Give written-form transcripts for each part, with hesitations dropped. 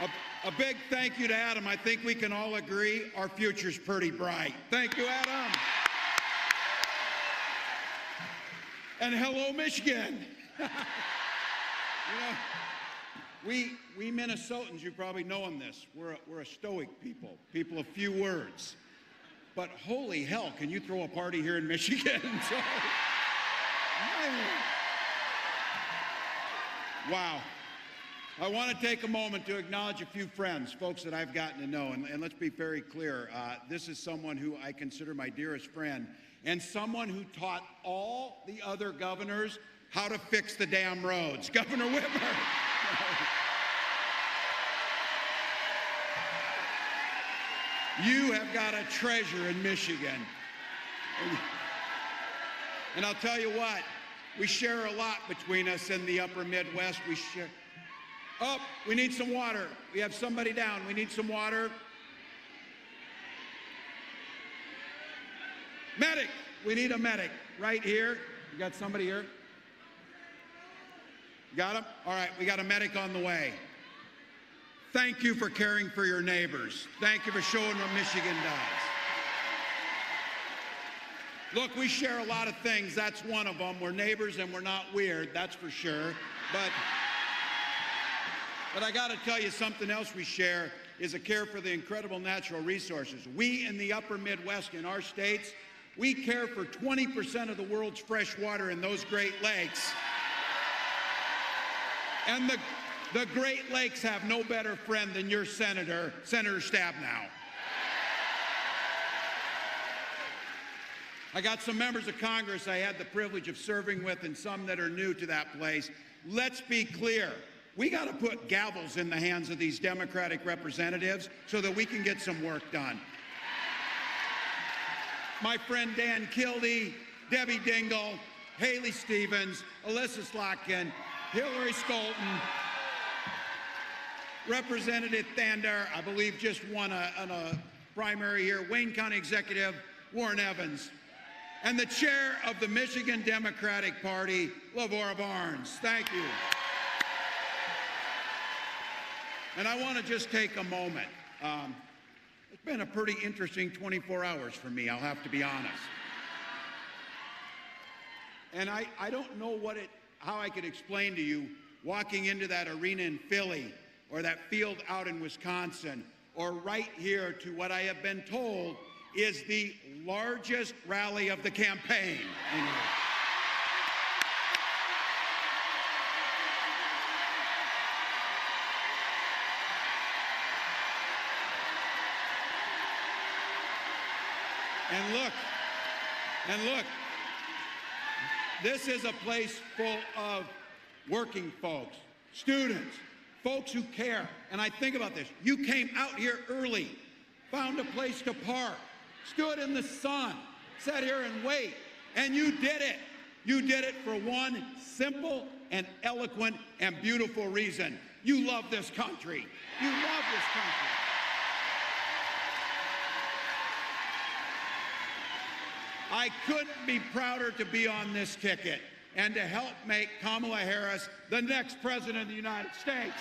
A big thank you to Adam. I think we can all agree our future's pretty bright. Thank you, Adam. And hello, Michigan. You know, we Minnesotans, you probably known this, we're a stoic people of few words. But holy hell, can you throw a party here in Michigan? So, wow. I want to take a moment to acknowledge a few friends, folks that I've gotten to know, and let's be very clear. This is someone who I consider my dearest friend, and someone who taught all the other governors how to fix the damn roads, Governor Whitmer. You have got a treasure in Michigan. And I'll tell you what, we share a lot between us in the upper Midwest. We share. Oh, we need some water. We have somebody down. We need some water. Medic. We need a medic right here. You got somebody here? Got him? All right, we got a medic on the way. Thank you for caring for your neighbors. Thank you for showing what Michigan does. Look, we share a lot of things. That's one of them. We're neighbors and we're not weird, that's for sure. But I got to tell you, something else we share is a care for the incredible natural resources. We in the upper Midwest, in our states, we care for 20% of the world's fresh water in those Great Lakes. And the Great Lakes have no better friend than your Senator Stabenow. I got some members of Congress I had the privilege of serving with and some that are new to that place. Let's be clear. We got to put gavels in the hands of these Democratic representatives so that we can get some work done. My friend Dan Kildee, Debbie Dingell, Haley Stevens, Alyssa Slotkin, Hillary Scholten, Representative Thandar, I believe just won a primary here, Wayne County Executive Warren Evans, and the chair of the Michigan Democratic Party, Lavora Barnes. Thank you. And I want to just take a moment. It's been a pretty interesting 24 hours for me, I'll have to be honest. And I don't know how I could explain to you walking into that arena in Philly or that field out in Wisconsin or right here to what I have been told is the largest rally of the campaign. And look, this is a place full of working folks, students, folks who care. And I think about this. You came out here early, found a place to park, stood in the sun, sat here and wait, and you did it. You did it for one simple and eloquent and beautiful reason. You love this country. You love this country. I couldn't be prouder to be on this ticket and to help make Kamala Harris the next president of the United States.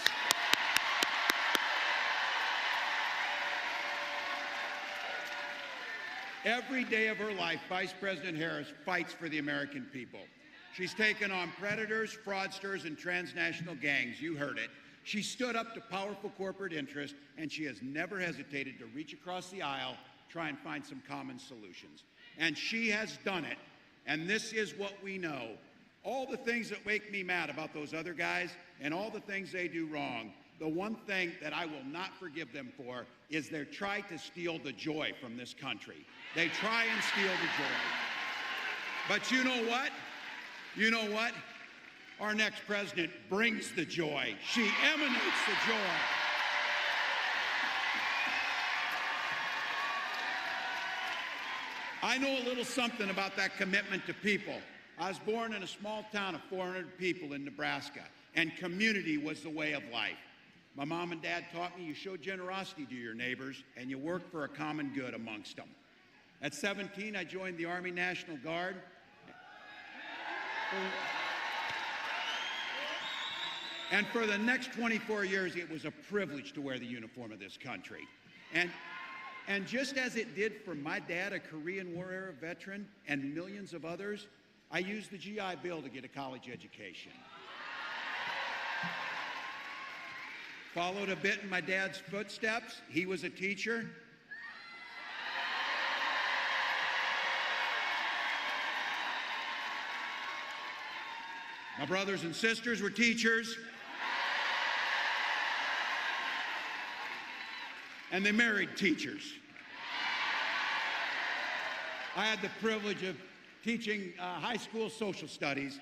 Every day of her life, Vice President Harris fights for the American people. She's taken on predators, fraudsters, and transnational gangs. You heard it. She stood up to powerful corporate interests, and she has never hesitated to reach across the aisle, try and find some common solutions. And she has done it, and this is what we know. All the things that make me mad about those other guys and all the things they do wrong, the one thing that I will not forgive them for is they try to steal the joy from this country. They try and steal the joy. But you know what? You know what? Our next president brings the joy. She emanates the joy. I know a little something about that commitment to people. I was born in a small town of 400 people in Nebraska, and community was the way of life. My mom and dad taught me you show generosity to your neighbors, and you work for a common good amongst them. At 17, I joined the Army National Guard. And for the next 24 years, it was a privilege to wear the uniform of this country. And just as it did for my dad, a Korean War era veteran, and millions of others, I used the GI Bill to get a college education. Followed a bit in my dad's footsteps. He was a teacher. My brothers and sisters were teachers. And they married teachers. I had the privilege of teaching high school social studies.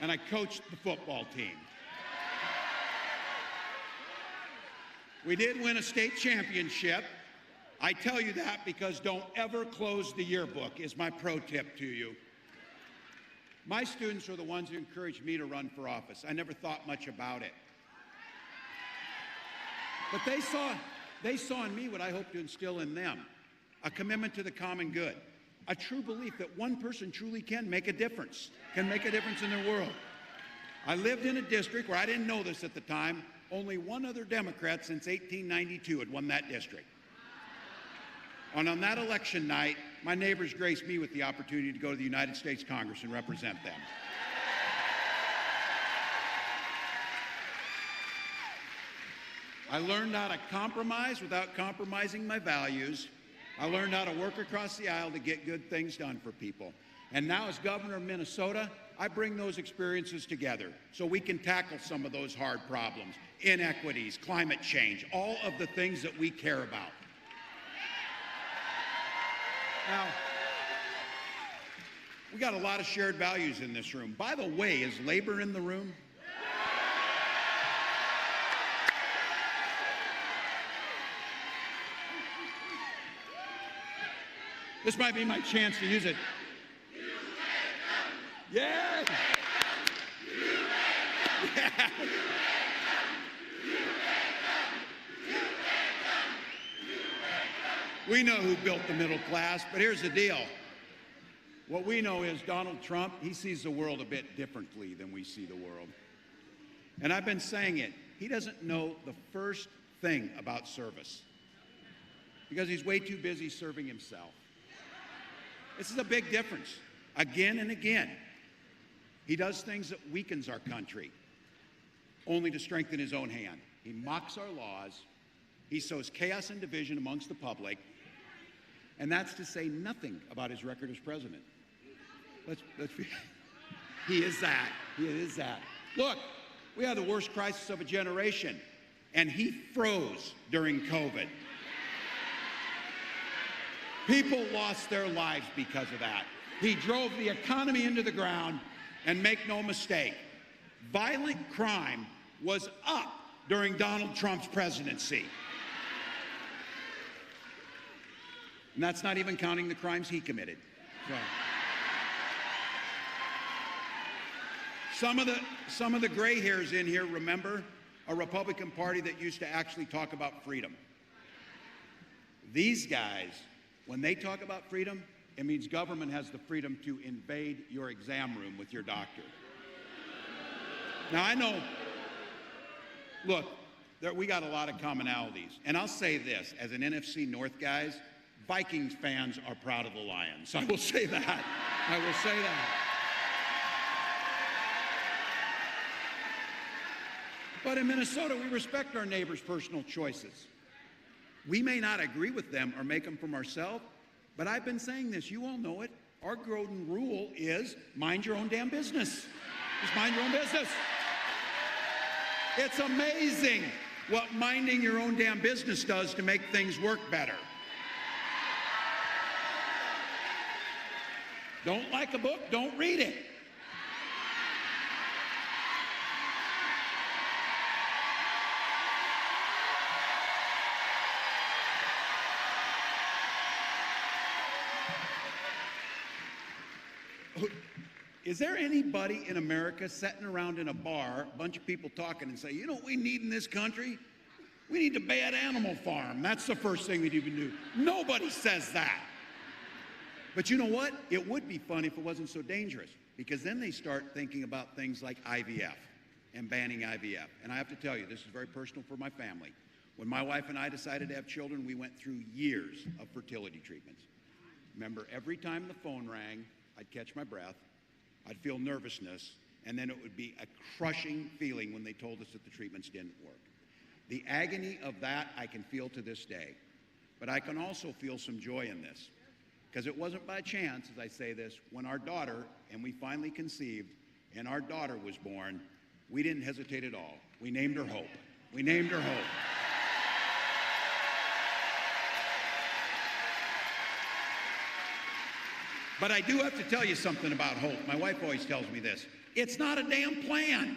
And I coached the football team. We did win a state championship. I tell you that because don't ever close the yearbook is my pro tip to you. My students are the ones who encouraged me to run for office. I never thought much about it. But they saw in me what I hope to instill in them, a commitment to the common good, a true belief that one person truly can make a difference in their world. I lived in a district where I didn't know this at the time. Only one other Democrat since 1892 had won that district. And on that election night, my neighbors graced me with the opportunity to go to the United States Congress and represent them. I learned how to compromise without compromising my values. I learned how to work across the aisle to get good things done for people. And now as governor of Minnesota, I bring those experiences together so we can tackle some of those hard problems, inequities, climate change, all of the things that we care about. Now, we got a lot of shared values in this room. By the way, is labor in the room? This might be my chance to use it. Yeah. Yeah. We know who built the middle class, but here's the deal. What we know is Donald Trump, he sees the world a bit differently than we see the world. And I've been saying it, he doesn't know the first thing about service because he's way too busy serving himself. This is a big difference. Again and again, he does things that weakens our country, only to strengthen his own hand. He mocks our laws. He sows chaos and division amongst the public. And that's to say nothing about his record as president. He is that. He is that. Look, we had the worst crisis of a generation, and he froze during COVID. People lost their lives because of that. He drove the economy into the ground, and make no mistake, violent crime was up during Donald Trump's presidency. And that's not even counting the crimes he committed. So, some of the gray hairs in here remember a Republican Party that used to actually talk about freedom. These guys, when they talk about freedom, it means government has the freedom to invade your exam room with your doctor. Now, I know, look, we got a lot of commonalities. And I'll say this, as an NFC North guys, Vikings fans are proud of the Lions. I will say that. I will say that. But in Minnesota, we respect our neighbors' personal choices. We may not agree with them or make them from ourselves, but I've been saying this, you all know it. Our golden rule is mind your own damn business. Just mind your own business. It's amazing what minding your own damn business does to make things work better. Don't like a book, don't read it. Is there anybody in America sitting around in a bar, a bunch of people talking and say, you know what we need in this country? We need a bad animal farm. That's the first thing we'd even do. Nobody says that. But you know what? It would be fun if it wasn't so dangerous. because then they start thinking about things like IVF and banning IVF. And I have to tell you, this is very personal for my family. When my wife and I decided to have children, we went through years of fertility treatments. Remember, every time the phone rang, I'd catch my breath, I'd feel nervousness, and then it would be a crushing feeling when they told us that the treatments didn't work. The agony of that I can feel to this day. But I can also feel some joy in this, because it wasn't by chance, as I say this, when our daughter, and we finally conceived, and our daughter was born, we didn't hesitate at all. We named her Hope. We named her Hope. But I do have to tell you something about hope. My wife always tells me this. It's not a damn plan.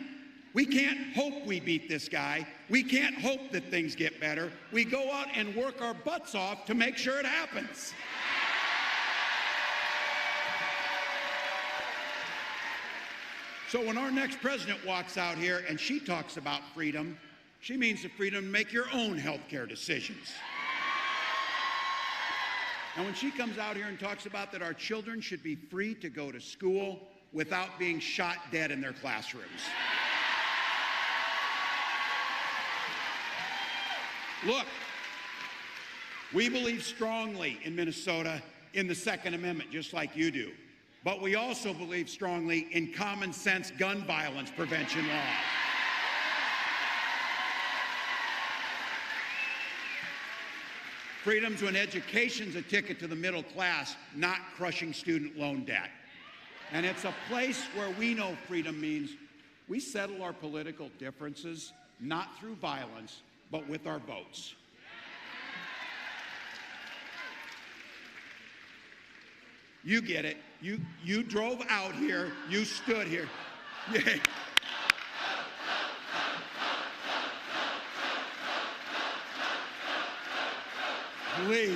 We can't hope we beat this guy. We can't hope that things get better. We go out and work our butts off to make sure it happens. So when our next president walks out here and she talks about freedom, she means the freedom to make your own health care decisions. And when she comes out here and talks about that our children should be free to go to school without being shot dead in their classrooms. Look, we believe strongly in Minnesota in the Second Amendment, just like you do. But we also believe strongly in common sense gun violence prevention law. Freedom to an education's a ticket to the middle class, not crushing student loan debt. And it's a place where we know freedom means we settle our political differences not through violence, but with our votes. You get it. You drove out here. You stood here. Yeah. Please.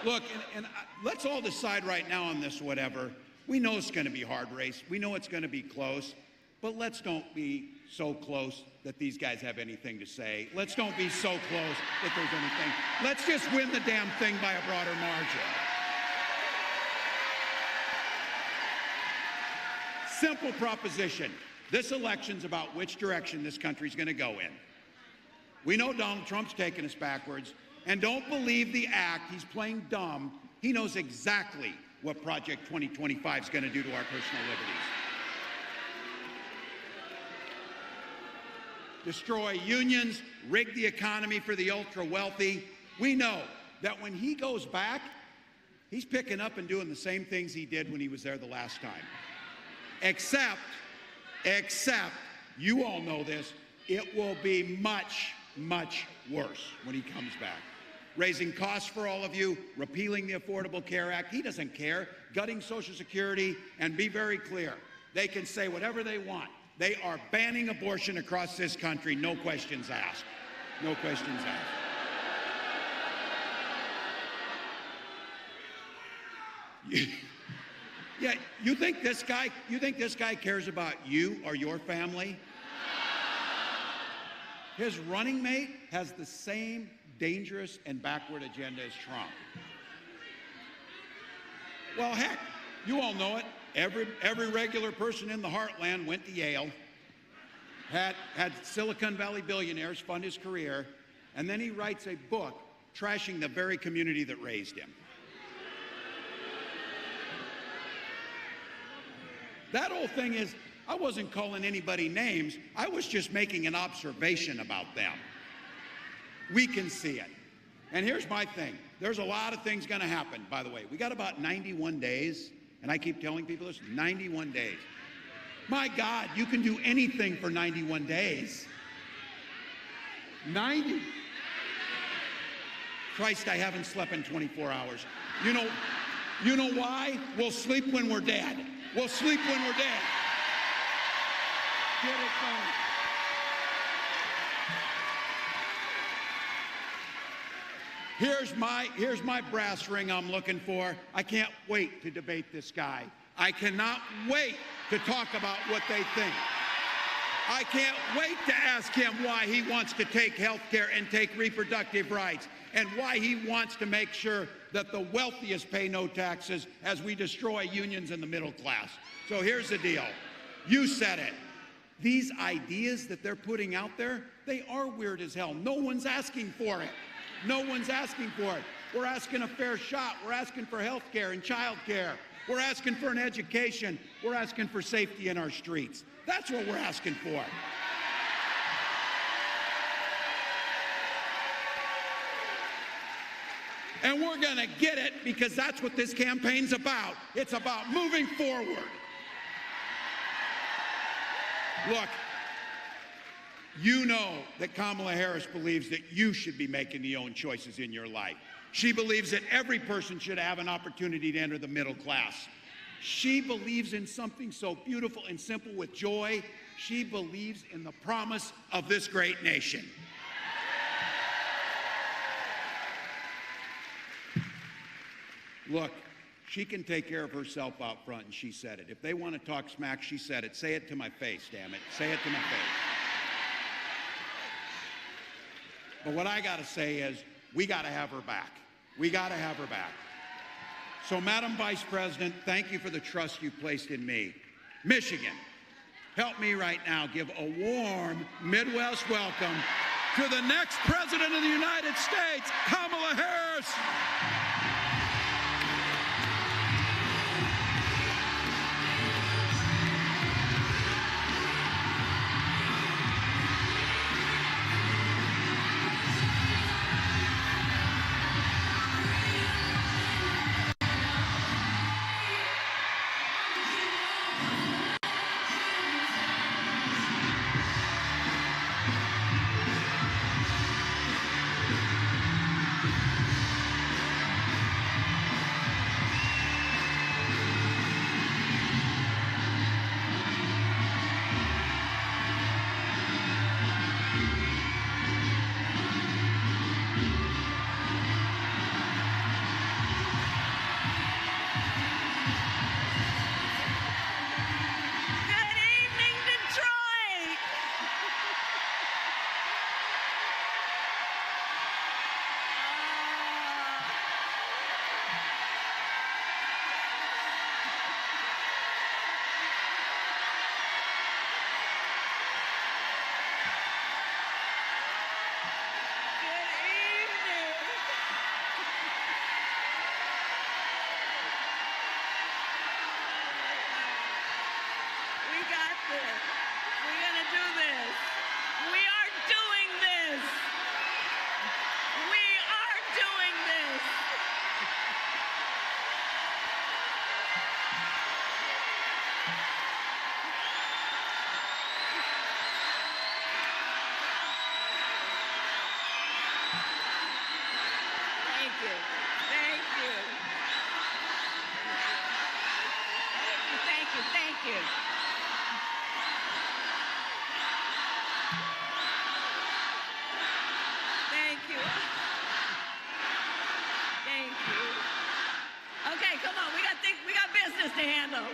Look, and let's all decide right now on this whatever. We know it's going to be a hard race. We know it's going to be close. But let's don't be so close that these guys have anything to say. Let's don't be so close that there's anything. Let's just win the damn thing by a broader margin. Simple proposition. This election's about which direction this country's going to go in. We know Donald Trump's taking us backwards. And don't believe the act. He's playing dumb. He knows exactly what Project 2025 is going to do to our personal liberties. Destroy unions, rig the economy for the ultra-wealthy. We know that when he goes back, he's picking up and doing the same things he did when he was there the last time. Except, you all know this, it will be much, much worse when he comes back. Raising costs for all of you, repealing the Affordable Care Act. He doesn't care. Gutting Social Security, and be very clear. They can say whatever they want. They are banning abortion across this country, no questions asked. No questions asked. Yeah, you think this guy cares about you or your family? His running mate has the same dangerous and backward agenda as Trump. Well, heck, you all know it. Every regular person in the heartland went to Yale, had Silicon Valley billionaires fund his career, and then he writes a book trashing the very community that raised him. That whole thing is, I wasn't calling anybody names. I was just making an observation about them. We can see it. And here's my thing. There's a lot of things going to happen, by the way. We got about 91 days, and I keep telling people this, 91 days. My God, you can do anything for 91 days. 90. Christ, I haven't slept in 24 hours. You know why? We'll sleep when we're dead. We'll sleep when we're dead. Get it done. Here's my brass ring I'm looking for. I can't wait to debate this guy. I cannot wait to talk about what they think. I can't wait to ask him why he wants to take health care and take reproductive rights. and why he wants to make sure that the wealthiest pay no taxes as we destroy unions in the middle class. So here's the deal. You said it. These ideas that they're putting out there, they are weird as hell. No one's asking for it. No one's asking for it. We're asking a fair shot. We're asking for health care and child care. We're asking for an education. We're asking for safety in our streets. That's what we're asking for. And we're going to get it because that's what this campaign's about. It's about moving forward. Look, you know that Kamala Harris believes that you should be making the own choices in your life. She believes that every person should have an opportunity to enter the middle class. She believes in something so beautiful and simple with joy. She believes in the promise of this great nation. Look, she can take care of herself out front, and she said it. If they want to talk smack, she said it. Say it to my face, damn it. Say it to my face. But what I got to say is, we got to have her back. We got to have her back. So, Madam Vice President, thank you for the trust you placed in me. Michigan, help me right now give a warm Midwest welcome to the next President of the United States, Kamala Harris.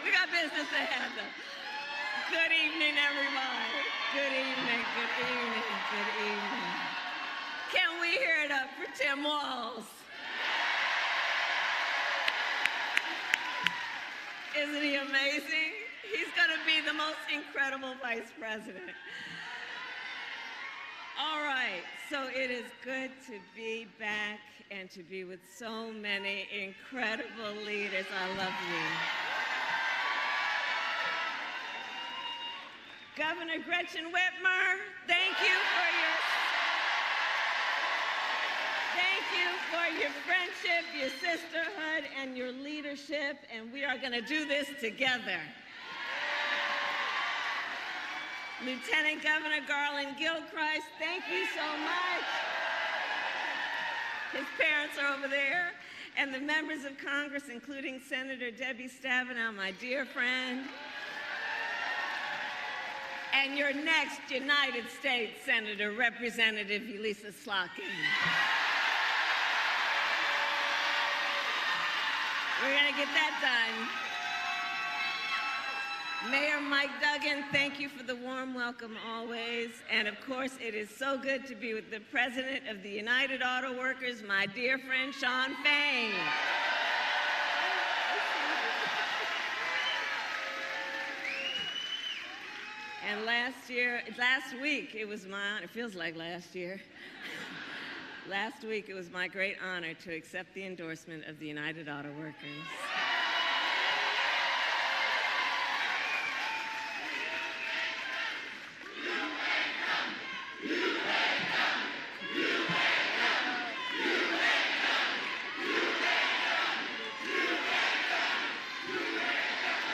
We got business to handle. Good evening, everyone. Good evening, good evening, good evening. Can we hear it up for Tim Walz? Isn't he amazing? He's going to be the most incredible vice president. All right, so it is good to be back and to be with so many incredible leaders. I love you. Governor Gretchen Whitmer, thank you for your friendship, your sisterhood, and your leadership, and we are going to do this together. Lieutenant Governor Garland Gilchrist, thank you so much. His parents are over there. And the members of Congress, including Senator Debbie Stabenow, my dear friend. And your next United States Senator, Representative Elisa Slotkin. We're going to get that done. Mayor Mike Duggan, thank you for the warm welcome always. And of course, it is so good to be with the President of the United Auto Workers, my dear friend, Shawn Fain. And last week, it was my honor, it feels like last year. Last week, it was my great honor to accept the endorsement of the United Auto Workers.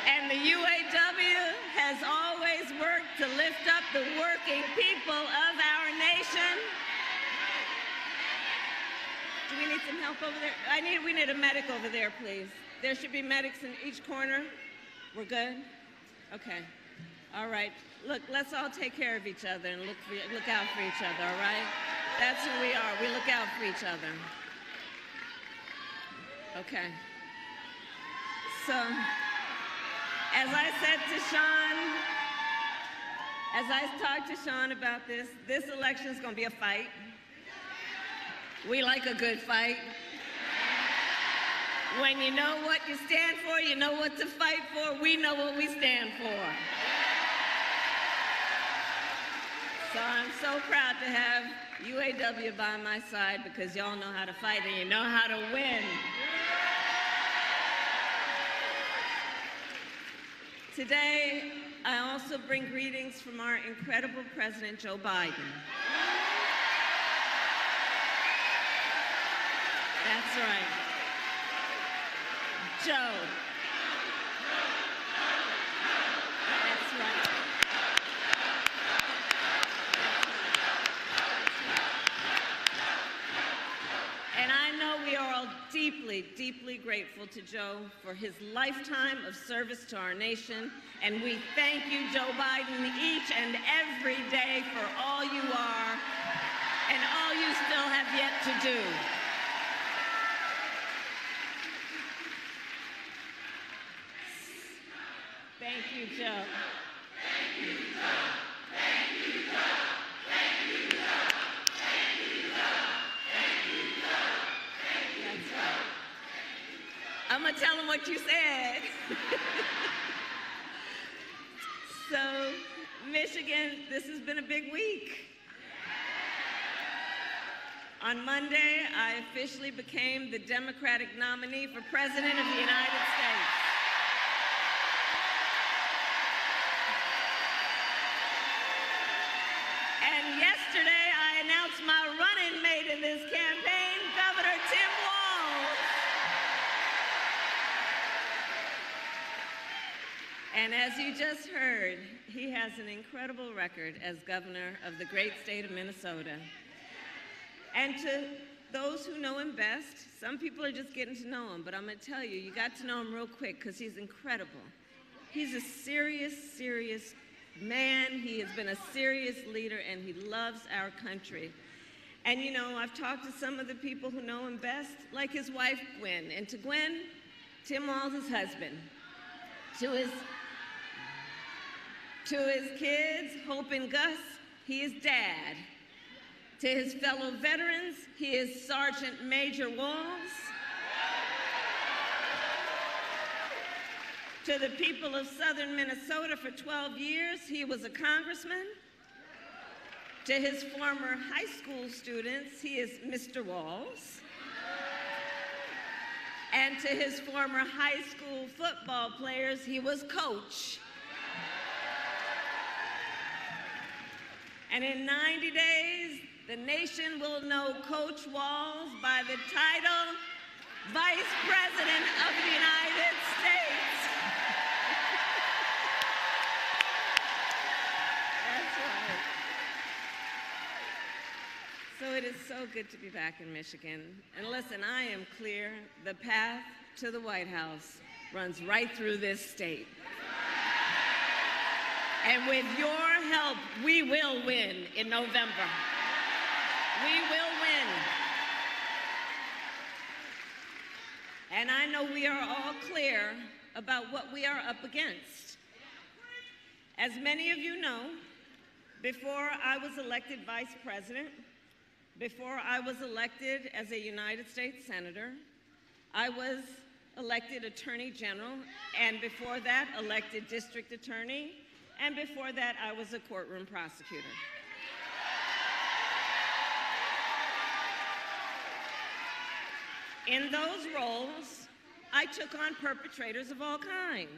And the UAW has always worked to lift up the working people of our nation. Do we need some help over there? We need a medic over there, please. There should be medics in each corner. We're good? Okay. All right. Look, let's all take care of each other and look out for each other, all right? That's who we are. We look out for each other. Okay. So, as I said to Shawn, as I talked to Shawn about this election is going to be a fight. We like a good fight. When you know what you stand for, you know what to fight for. We know what we stand for. So I'm so proud to have UAW by my side because y'all know how to fight and you know how to win. Today, I also bring greetings from our incredible President Joe Biden. That's right. Joe. That's right. And I know we are all deeply, deeply grateful to Joe for his lifetime of service to our nation. And we thank you, Joe Biden, each and every day for all you are and all you still have yet to do. Thank you, Joe. Thank you, Joe. Thank you, Joe. Thank you, Joe. Thank you, Joe. Thank you, Joe. That's right. I'm going to tell him what you said. So, Michigan, this has been a big week. On Monday, I officially became the Democratic nominee for President of the United States. And yesterday, I announced my running mate in this campaign, Governor Tim Walz. And as you just heard, he has an incredible record as governor of the great state of Minnesota. And to those who know him best, some people are just getting to know him, but I'm going to tell you, you got to know him real quick because he's incredible. He's a serious, serious man. He has been a serious leader, and he loves our country. And you know, I've talked to some of the people who know him best, like his wife, Gwen. And to Gwen, Tim Walz, his husband. To his kids, Hope and Gus, he is dad. To his fellow veterans, he is Sergeant Major Walz. To the people of southern Minnesota for 12 years, he was a congressman. To his former high school students, he is Mr. Walz. And to his former high school football players, he was Coach. And in 90 days, the nation will know Coach Walz by the title Vice President of the United States. That's right. So it is so good to be back in Michigan. And listen, I am clear, the path to the White House runs right through this state. And with your help, we will win in November. We will win. And I know we are all clear about what we are up against. As many of you know, before I was elected vice president, before I was elected as a United States Senator, I was elected Attorney General, and before that, elected District Attorney, and before that, I was a courtroom prosecutor. In those roles, I took on perpetrators of all kinds.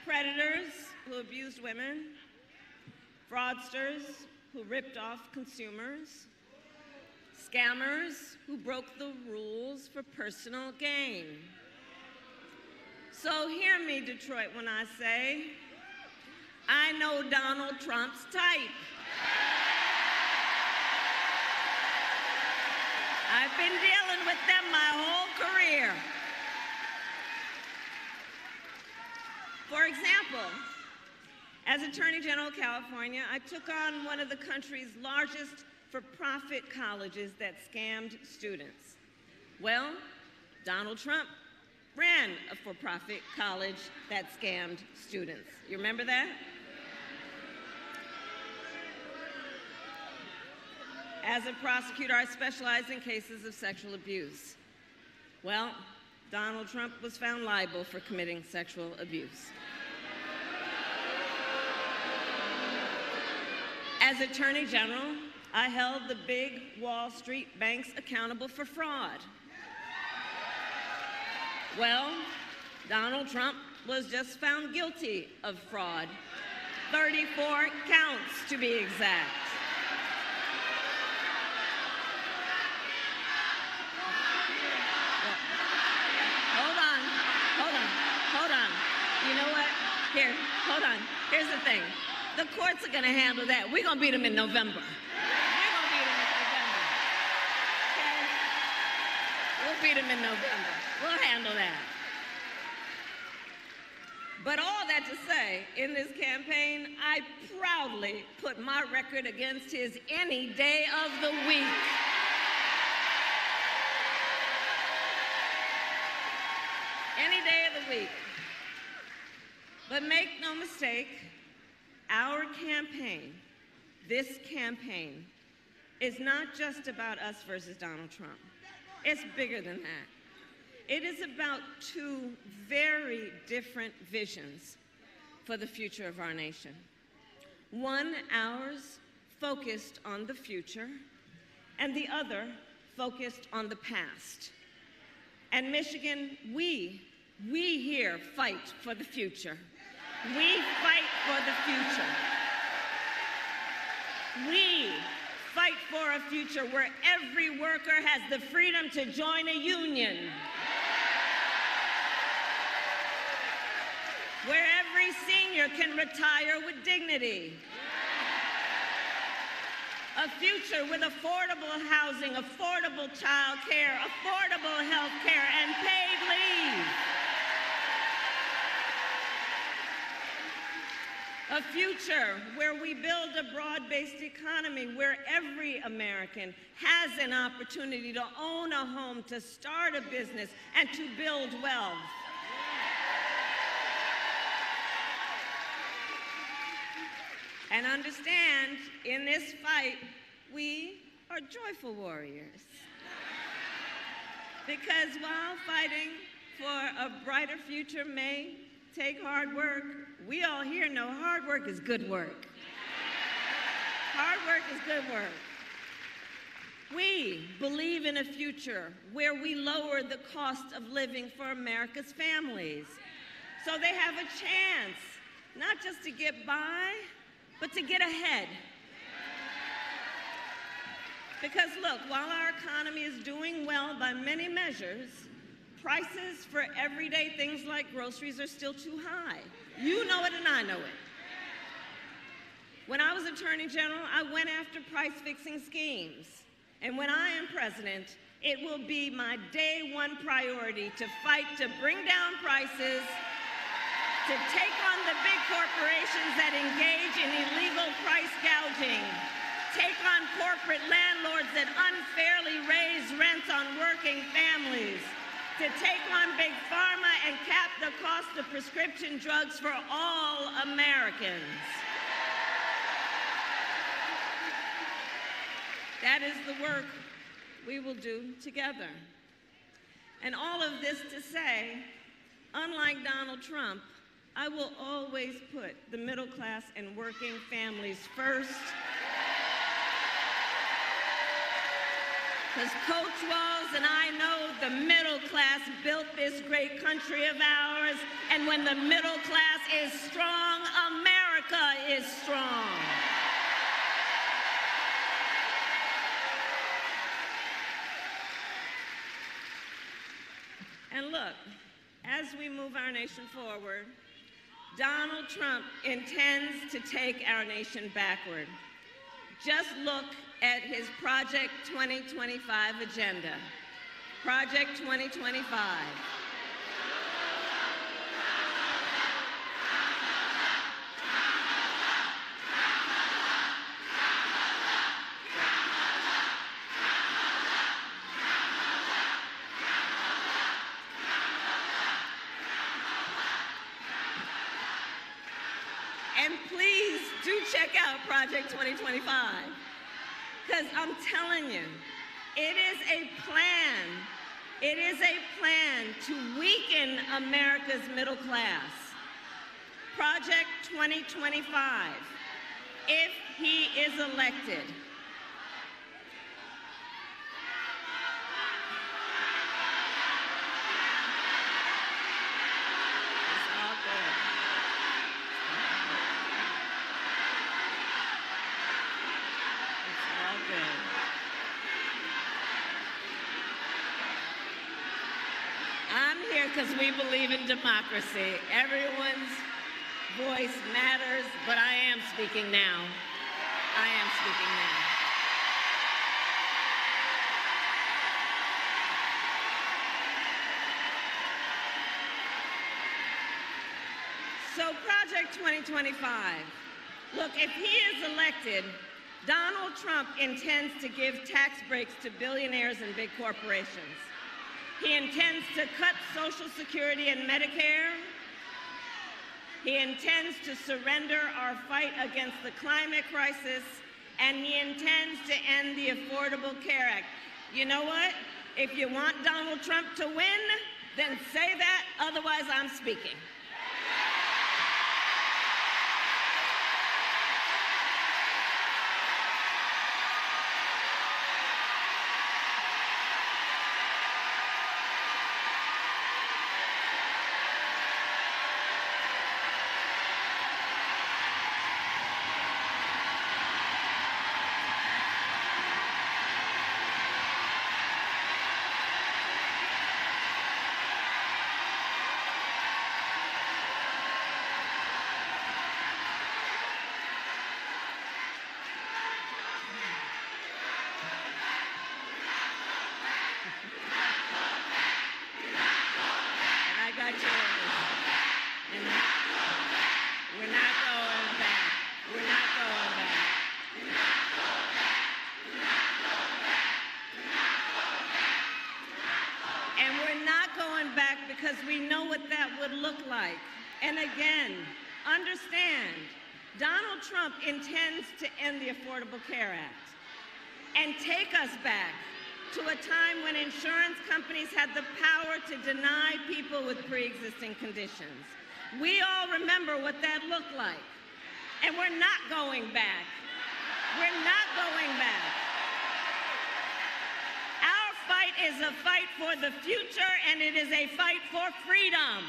Predators who abused women, fraudsters who ripped off consumers, scammers who broke the rules for personal gain. So hear me, Detroit, when I say, I know Donald Trump's type. I've been dealing with them my whole career. For example, as Attorney General of California, I took on one of the country's largest for-profit colleges that scammed students. Well, Donald Trump ran a for-profit college that scammed students. You remember that? As a prosecutor, I specialize in cases of sexual abuse. Well, Donald Trump was found liable for committing sexual abuse. As Attorney General, I held the big Wall Street banks accountable for fraud. Well, Donald Trump was just found guilty of fraud. 34 counts, to be exact. Hold on. You know what? Here, hold on. Here's the thing. The courts are going to handle that. We're going to beat them in November. We'll beat them in November. We'll handle that. But all that to say, in this campaign, I proudly put my record against his any day of the week. Any day of the week. But make no mistake, our campaign, this campaign, is not just about us versus Donald Trump. It's bigger than that. It is about two very different visions for the future of our nation. One, ours, focused on the future, and the other, focused on the past. And Michigan, we here fight for the future. We fight for the future. We fight for a future where every worker has the freedom to join a union, where every senior can retire with dignity, a future with affordable housing, affordable child care, affordable health care, and paid leave. A future where we build a broad-based economy where every American has an opportunity to own a home, to start a business, and to build wealth. And understand, in this fight, we are joyful warriors. Because while fighting for a brighter future may take hard work, we all here know hard work is good work. Hard work is good work. We believe in a future where we lower the cost of living for America's families, so they have a chance, not just to get by, but to get ahead. Because look, while our economy is doing well by many measures, prices for everyday things like groceries are still too high. You know it and I know it. When I was Attorney General, I went after price-fixing schemes. And when I am president, it will be my day one priority to fight to bring down prices, to take on the big corporations that engage in illegal price gouging, take on corporate landlords that unfairly raise rents on working families, to take on big pharma and cap the cost of prescription drugs for all Americans. That is the work we will do together. And all of this to say, unlike Donald Trump, I will always put the middle class and working families first. Because Coach Walz and I know the middle class built this great country of ours, and when the middle class is strong, America is strong. And look, as we move our nation forward, Donald Trump intends to take our nation backward. Just look at his Project 2025 agenda. Project 2025. And please do check out Project 2025, because I'm telling you, it is a plan. It is a plan to weaken America's middle class. Project 2025, if he is elected. I'm here because we believe in democracy. Everyone's voice matters, but I am speaking now. I am speaking now. So Project 2025, look, if he is elected, Donald Trump intends to give tax breaks to billionaires and big corporations. He intends to cut Social Security and Medicare. He intends to surrender our fight against the climate crisis, and he intends to end the Affordable Care Act. You know what? If you want Donald Trump to win, then say that, otherwise I'm speaking. Because we know what that would look like. And again, understand, Donald Trump intends to end the Affordable Care Act and take us back to a time when insurance companies had the power to deny people with pre-existing conditions. We all remember what that looked like. And we're not going back. We're not going back. Our fight is a fight for the future, and it is a fight for freedom.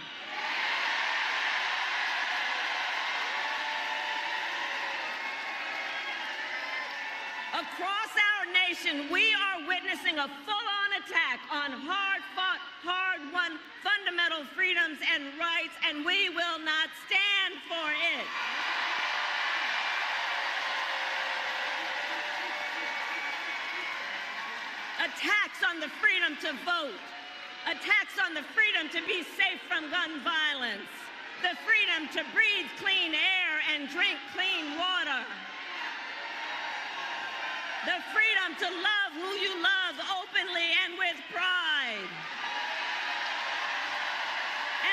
Across our nation, we are witnessing a full-on attack on hard-fought, hard-won fundamental freedoms and rights, and we will not stand for it. Attacks on the freedom to vote, attacks on the freedom to be safe from gun violence, the freedom to breathe clean air and drink clean water, the freedom to love who you love openly and with pride.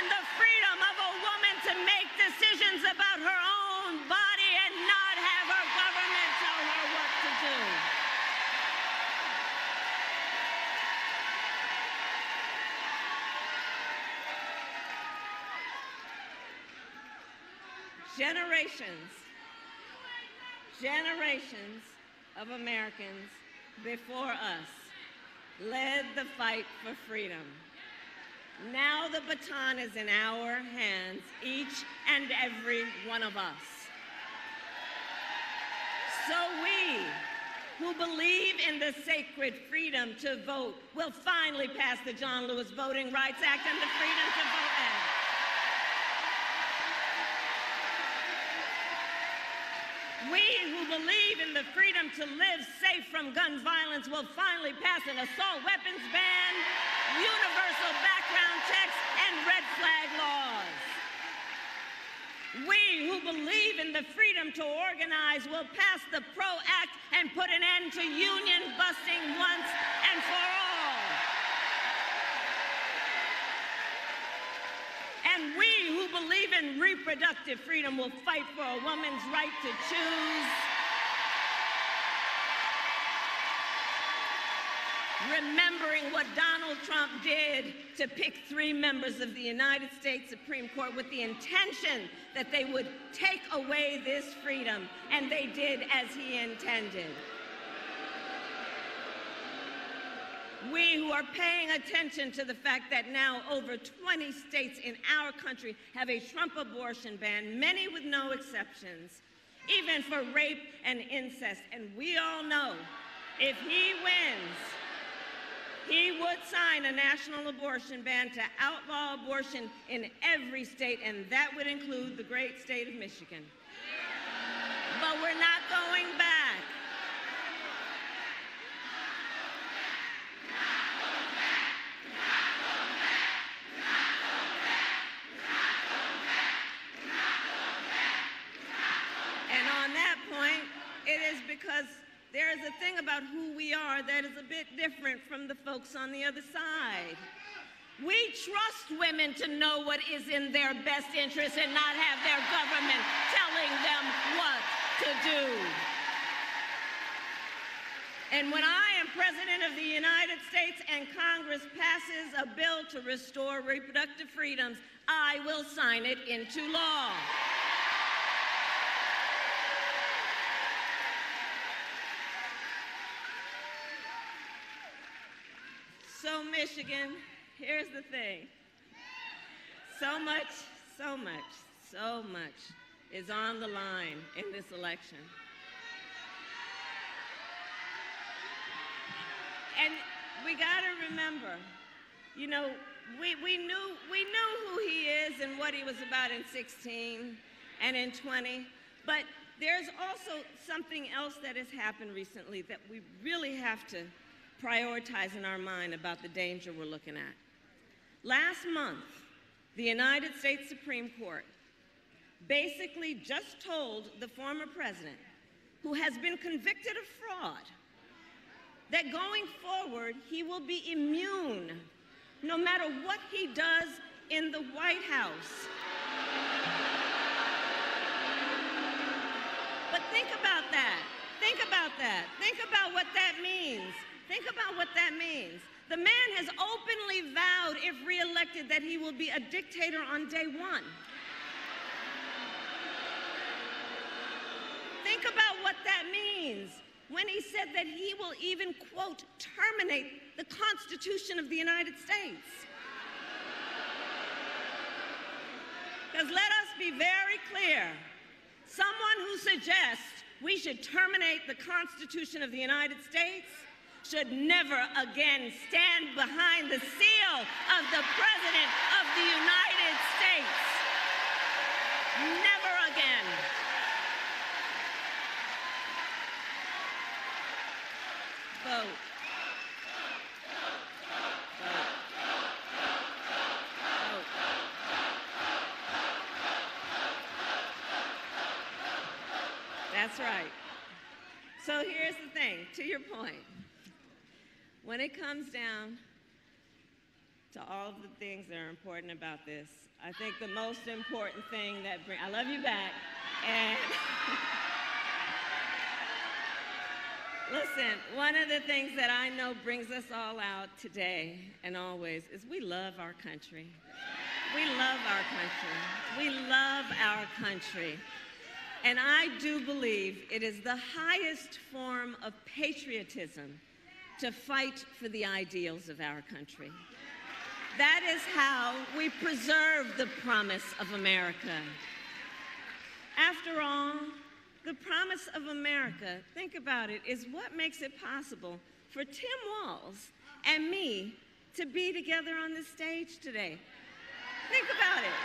in the freedom of a woman to make decisions about her own body and not have her government tell her what to do. Generations of Americans before us led the fight for freedom. Now the baton is in our hands, each and every one of us. So we, who believe in the sacred freedom to vote, will finally pass the John Lewis Voting Rights Act and the Freedom to Vote Act. We who believe in the freedom to live safe from gun violence will finally pass an assault weapons ban, universal background checks, and red flag laws. We who believe in the freedom to organize will pass the PRO Act and put an end to union busting once and for all. And we who believe in reproductive freedom will fight for a woman's right to choose. Remembering what Donald Trump did to pick 3 members of the United States Supreme Court with the intention that they would take away this freedom, and they did as he intended. We who are paying attention to the fact that now over 20 states in our country have a Trump abortion ban, many with no exceptions, even for rape and incest. And we all know if he wins, he would sign a national abortion ban to outlaw abortion in every state, and that would include the great state of Michigan. But we're not going back. And on that point, it is because there is a thing about who we are that is a bit different from the folks on the other side. We trust women to know what is in their best interest and not have their government telling them what to do. And when I am President of the United States and Congress passes a bill to restore reproductive freedoms, I will sign it into law. So Michigan, here's the thing. So much is on the line in this election. And we gotta remember, you know, we knew who he is and what he was about in 16 and in 20, but there's also something else that has happened recently that we really have to prioritize in our mind about the danger we're looking at. Last month, the United States Supreme Court basically just told the former president, who has been convicted of fraud, that going forward, he will be immune no matter what he does in the White House. But think about that. Think about that. Think about what that means. Think about what that means. The man has openly vowed, if reelected, that he will be a dictator on day one. Think about what that means when he said that he will even, quote, terminate the Constitution of the United States. Because let us be very clear, someone who suggests we should terminate the Constitution of the United States should never again stand behind the seal of the President of the United States. Never again. Vote. Vote. Vote. That's right. So here's the thing, to your point. When it comes down to all of the things that are important about this. I think the most important thing that I love you back. And listen, one of the things that I know brings us all out today and always is we love our country. We love our country. We love our country. And I do believe it is the highest form of patriotism to fight for the ideals of our country. That is how we preserve the promise of America. After all, the promise of America, think about it, is what makes it possible for Tim Walz and me to be together on this stage today. Think about it.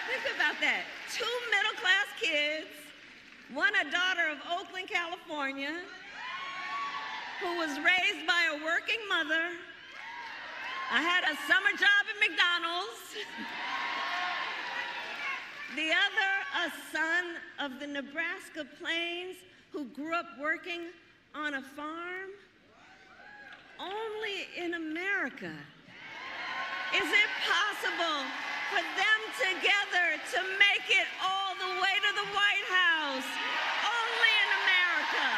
Think about that. 2 middle-class kids, one a daughter of Oakland, California, who was raised by a working mother. I had a summer job at McDonald's. The other, a son of the Nebraska Plains who grew up working on a farm. Only in America is it possible for them together to make it all the way to the White House. Only in America.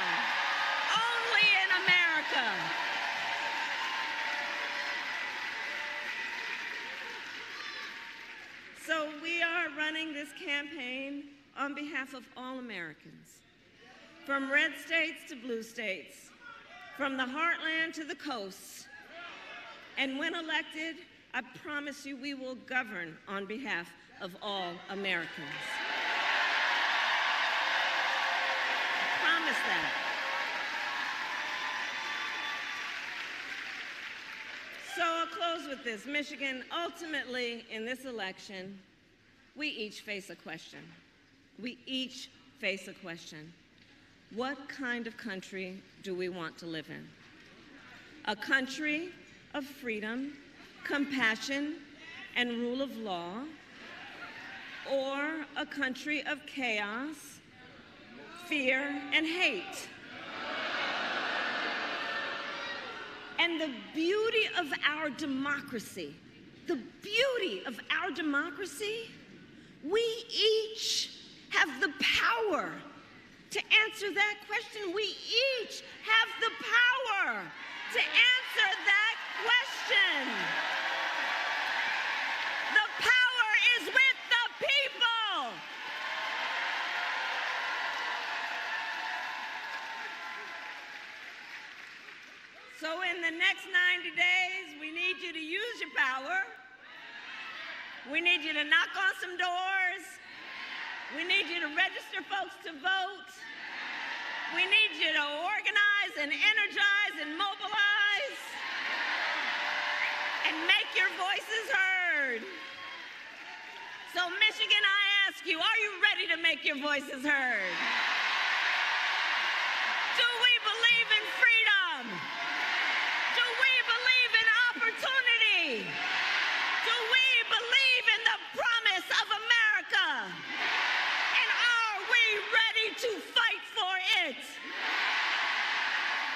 Only in America. So we are running this campaign on behalf of all Americans, from red states to blue states, from the heartland to the coast. And when elected, I promise you we will govern on behalf of all Americans. I promise that. So I'll close with this. Michigan, ultimately, in this election, we each face a question. We each face a question. What kind of country do we want to live in? A country of freedom, compassion, and rule of law, or a country of chaos, fear, and hate? And the beauty of our democracy, we each have the power to answer that question. We each have the power to answer that question. The power is with the people. So in the next 90 days, we need you to use your power. We need you to knock on some doors. We need you to register folks to vote. We need you to organize and energize and mobilize and make your voices heard. So Michigan, I ask you, are you ready to make your voices heard? Do we believe in freedom? Do we believe in opportunity? Do we believe in the promise of America? And are we ready to fight for it?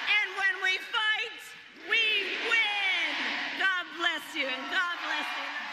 And when we fight, we win. God bless you and God bless you.